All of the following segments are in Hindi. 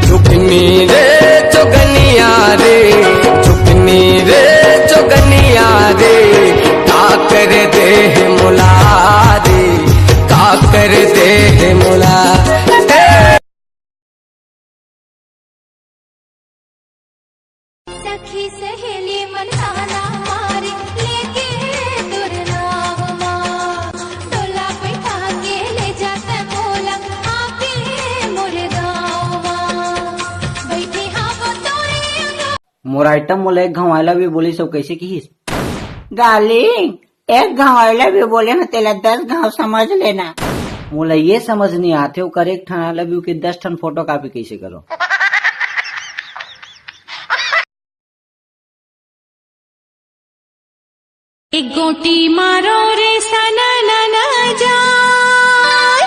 झुकनी रे जोगनिया रे, झुकनी रे जोगनिया रे, का कर दे मुला रे, का कर दे मुला। सखी सहेली मन ताना मारे लेके दूर नाव माँ, डोला बैठा के ले जाते मोला आके मोर गाँव माँ, बैठे हाँ वो तोरे। मोर आइटम मोला एक घाव भी बोली सब कैसे की गाली एक घाव भी बोले न तेला 10 घाव समझ लेना। मोला ये समझ नहीं आते कर एक ठन आई लव यू के 10 ठन फोटो कॉपी कैसे करो। एक गोटी मारो रे सना ना जाए,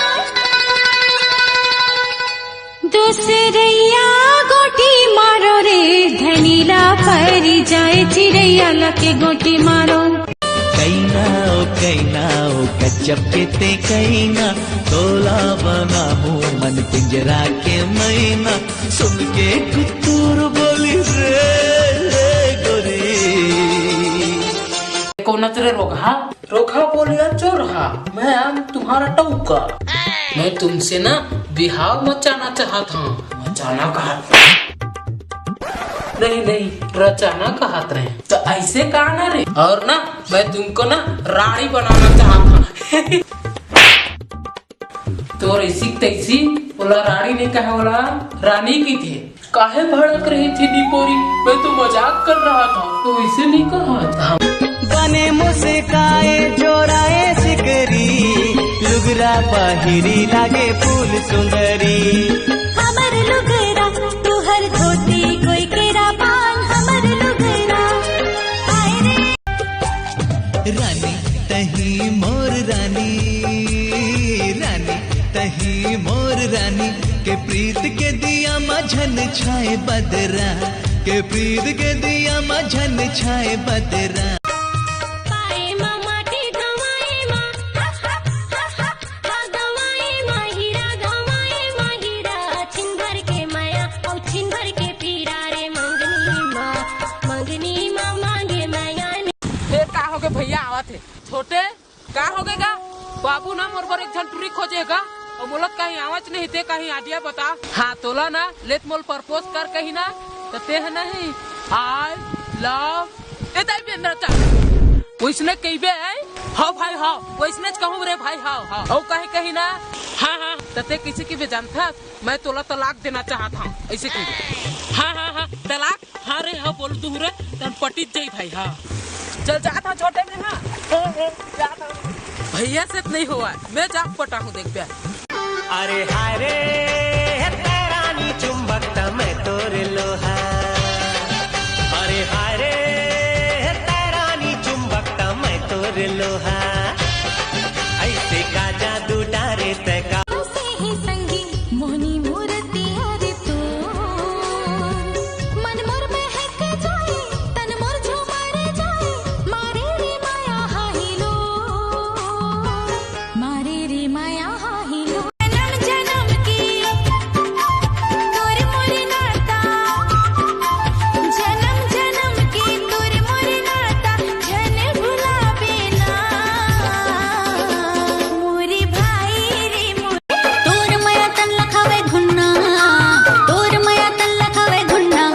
दूसरैया गोटी मारो रे धनीला पर जाए, चिड़ैया लके गोटी मारो। कैना ओ गजब के ते कैना, तोला बनाहू मन पिंजरा के मैना, सुन के कुतूर बोली रे गोरी। कौन तेरे रोगा रोगा बोलिया चोरहा, मैं तुम्हारा टौका। मैं तुमसे ना बिहाव मचाना चाहता हूँ। मचाना कहा नहीं रचाना कहत रहे तो ऐसे कहा ना रे। और ना मैं तुमको ना रानी बनाना चाहता। तो ऐसी तैसी बोला रानी ने कहा बोला रानी की थी, काहे भड़क रही थी दीपोरी, मैं तो मजाक कर रहा था, तो इसे नहीं कहा था। बने मुस्काए जोड़ाए सिकरी, लुगरा बाहिरी लागे फूल सुंदरी। हमर लुगरा तू हर धोती कोई केरा पान, हमर लुगरा आए रे। रानी तही मोर रानी, रानी तही मोर रानी, के प्रीत के दिया मझन छाए बदरा, के प्रीत के दिया मझन छाए बदरा। भैया आवत है छोटे का हो गएगा बाबू ना मोर बर एक झन टूरी खोजेगा और मोलक कहीं आवाज नहीं थे, कहीं आइडिया बता। हाँ तोला ना लेट मोल प्रपोज कर कहीं ना तो ते है नहीं आई लव ए ताई बेंद्र चा वैसने कहिबे है हां भाई हां वैसने कहूं रे भाई हां हां ओ कहीं ना हां तो ते किसी की भी जानता मैं तोला तलाक देना चाहता हूं ऐसे कहिबे। हां तलाक हां रे हां बोल तू रे तन पटी जाई भाई हां चल जाता छोटे में। हाँ जाता भैया से नहीं हुआ मैं जा पटा हूँ देख प्यार। अरे हाय रे रानी चुंबक मैं तोरे लोहा, अरे हाय रे रानी चुंबक मैं तोरे लोहा, ऐसे का जादू डारे तका ही संगी मोहनी मूर्ति हरे तो मन मोर महक जाए, तन मोर झूमर जाए, मारे रे माया हाहिलो, मारे रे माया हाहिलो। जन्म जन्म की तोर मोर नाता, जन्म जन्म की तोर मोर नाता, जन भुलाबे ना मोरे भाई रे मोर। तोर माया तन लखावे घुन्ना, तोर माया तन लखावे घुन्ना,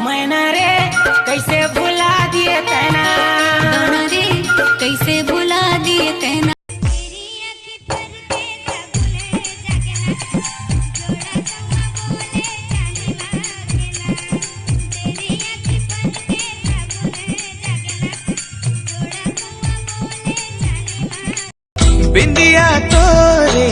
मैना रे कैसे भुला दिए तेना, दोनों रे कैसे भुला दिए तेना। बिंदिया तोरे